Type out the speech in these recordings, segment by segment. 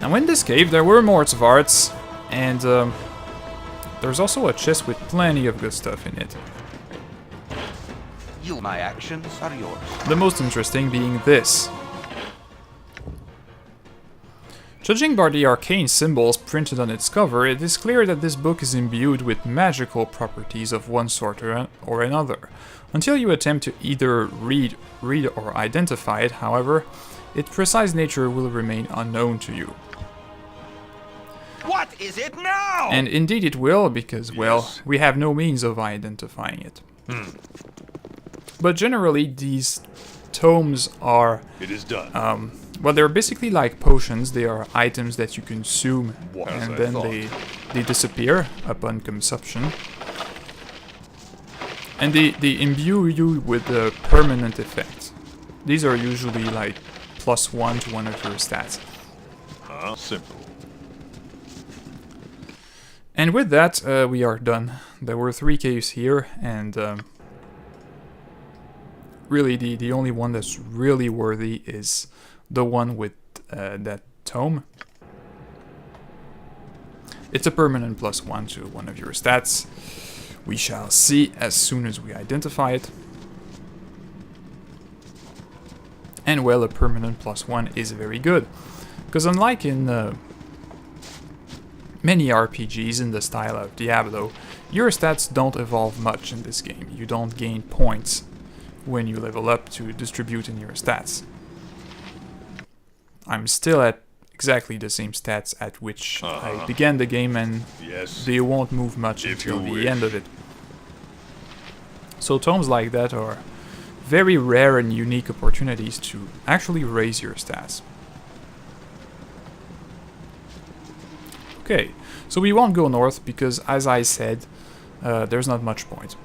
Now in this cave there were more Varts, and there's also a chest with plenty of good stuff in it. My actions are yours. The most interesting being this. Judging by the arcane symbols printed on its cover, it is clear that this book is imbued with magical properties of one sort or another. Until you attempt to either read or identify it, however, its precise nature will remain unknown to you. What is it now? And indeed it will, because, well, we have no means of identifying it. But generally, these tomes are... It is done. Well, they're basically like potions. They are items that you consume, and then they disappear upon consumption. And they imbue you with a permanent effect. These are usually like +1 to one of your stats. Simple. And with that, we are done. There were 3 caves here, and really the only one that's really worthy is the one with that tome. It's a permanent +1 to one of your stats. We shall see as soon as we identify it. And well, a permanent +1 is very good. Because unlike in many RPGs in the style of Diablo, your stats don't evolve much in this game. You don't gain points when you level up to distribute in your stats. I'm still at exactly the same stats at which I began the game, and they won't move much until the end of it. So tomes like that are very rare and unique opportunities to actually raise your stats. Okay, so we won't go north because, as I said, there's not much point.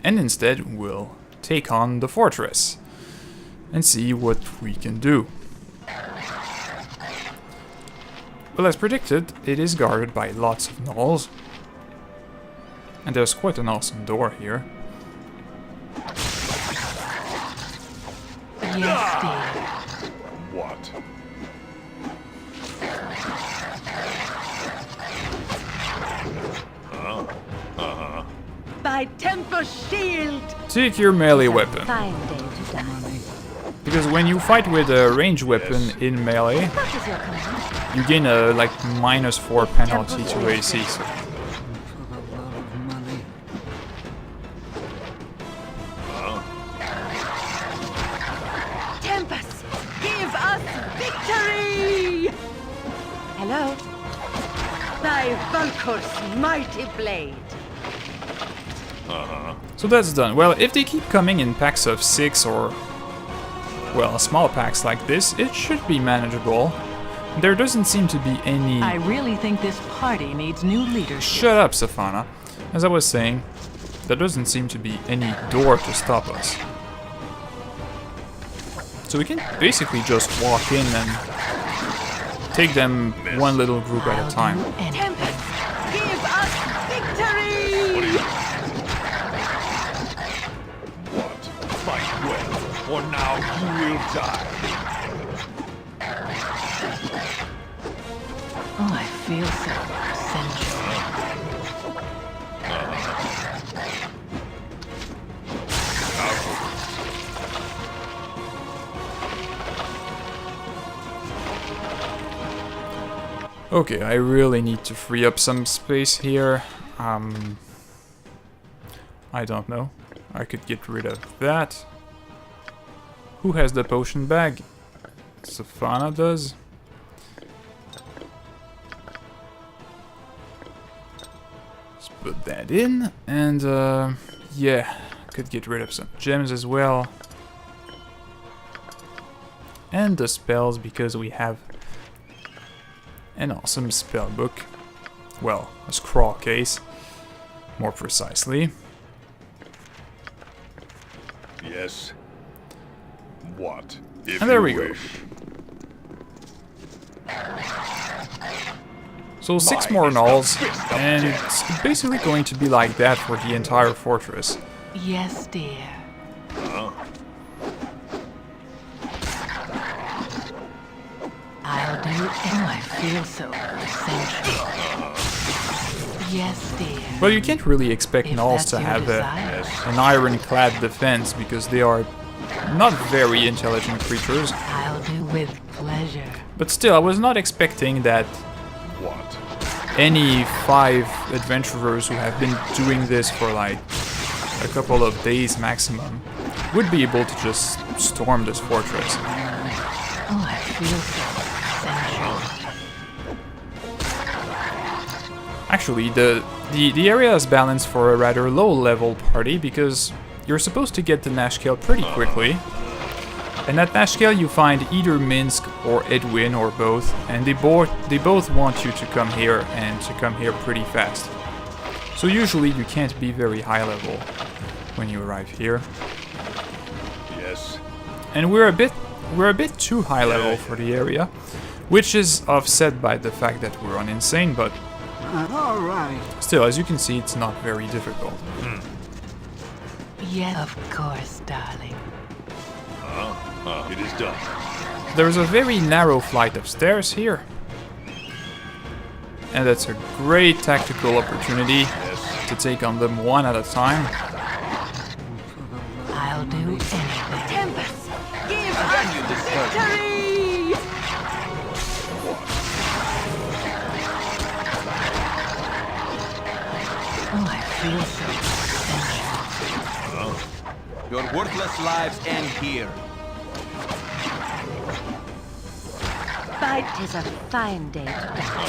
And instead we'll take on the fortress and see what we can do. Well, as predicted, it is guarded by lots of gnolls. And there's quite an awesome door here. Yes, dear. What? By Temple Shield! Take your melee weapon. Fine day to die. Because when you fight with a ranged weapon in melee, What is your command? you gain a like -4 penalty to AC. So. Tempest, give us victory! Hello? Thy Valkor's mighty blade. So that's done. Well, if they keep coming in packs of 6 or, well, small packs like this, it should be manageable. There doesn't seem to be any... I really think this party needs new leadership. Shut up, Safana. As I was saying, there doesn't seem to be any door to stop us. So we can basically just walk in and take them one little group at a time. Tempest, give us victory! What? Fight well, or now you will die. Oh, I feel so sensual. Okay, I really need to free up some space here. I don't know. I could get rid of that. Who has the potion bag? Safana does. Let's put that in, and yeah, could get rid of some gems as well. And the spells, because we have an awesome spell book. Well, a scroll case, more precisely. Yes. What? If And there you we go. wish. So 6 more gnolls, and it's basically going to be like that for the entire fortress. Yes, dear. I feel so sensual. Yes, dear. Well, you can't really expect If Gnolls that's to your have desire. an ironclad defense because they are not very intelligent creatures. I'll do with pleasure. But still, I was not expecting that What? any 5 adventurers who have been doing this for like a couple of days maximum would be able to just storm this fortress. Oh, I feel so sensual. Actually, the area is balanced for a rather low level party because you're supposed to get to Nashkel pretty quickly. And at Nashkel you find either Minsk or Edwin or both, and they both want you to come here and to come here pretty fast. So usually you can't be very high level when you arrive here. Yes. And we're a bit too high level for the area, which is offset by the fact that we're on insane, but All right. still, as you can see, it's not very difficult. Yes, of course, darling. It is done. There's a very narrow flight of stairs here. And that's a great tactical opportunity to take on them one at a time. I'll do anything. Tempest, give us victory! Oh, I feel so sensual. Your worthless lives end here. But 'tis a fine day to die.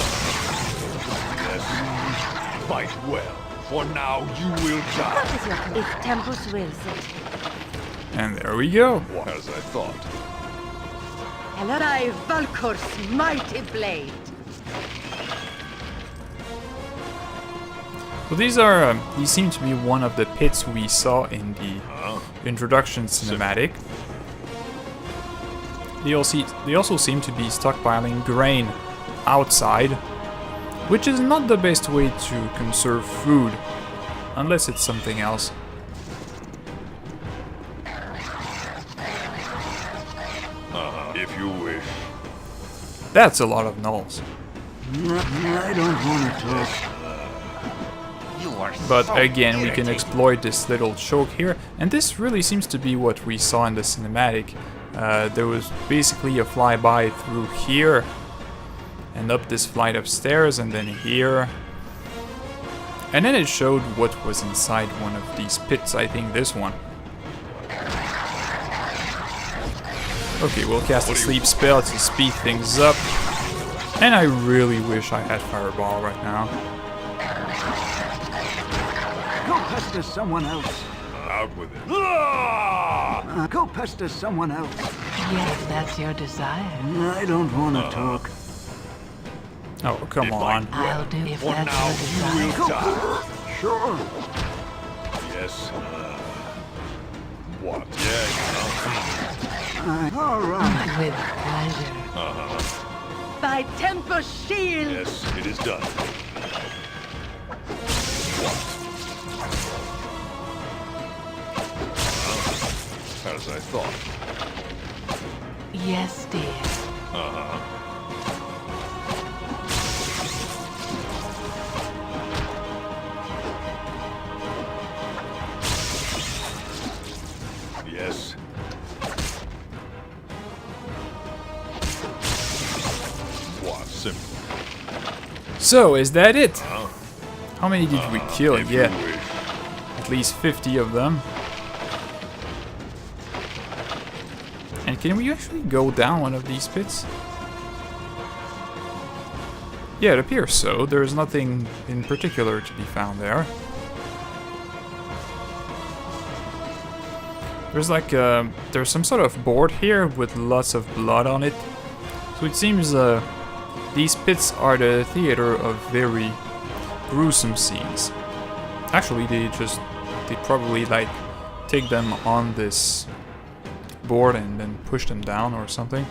Fight well, for now you will die. What is your if Tempest wills it? And there we go. As I thought. Hello, thy Valkor's mighty blade. So these seem to be one of the pits we saw in the introduction cinematic. They also seem to be stockpiling grain outside, which is not the best way to conserve food, unless it's something else. If you wish. That's a lot of gnolls. I don't want to talk. You are But so again, we can irritating. exploit this little choke here, and this really seems to be what we saw in the cinematic. There was basically a flyby through here, and up this flight of stairs, and then here. And then it showed what was inside one of these pits, I think this one. Okay, we'll cast a sleep spell to speed things up. And I really wish I had Fireball right now. Go pester someone else. Out with it. Go pester someone else. Yes, if that's your desire. I don't want to talk. Oh, come on. I'll do if For that's now your desire. you will die. Sure. Yes. What? Yeah. All right. With pleasure. By Tempest's shield! Yes, it is done. As I thought. Yes, dear. Yes. What? Simple. So, is that it? How many did we kill? If you Yeah, wish. at least 50 of them. And can we actually go down one of these pits? Yeah, it appears so. There's nothing in particular to be found there. There's like there's some sort of board here with lots of blood on it. So it seems these pits are the theater of very gruesome scenes. Actually, they probably like take them on this board and then push them down or something.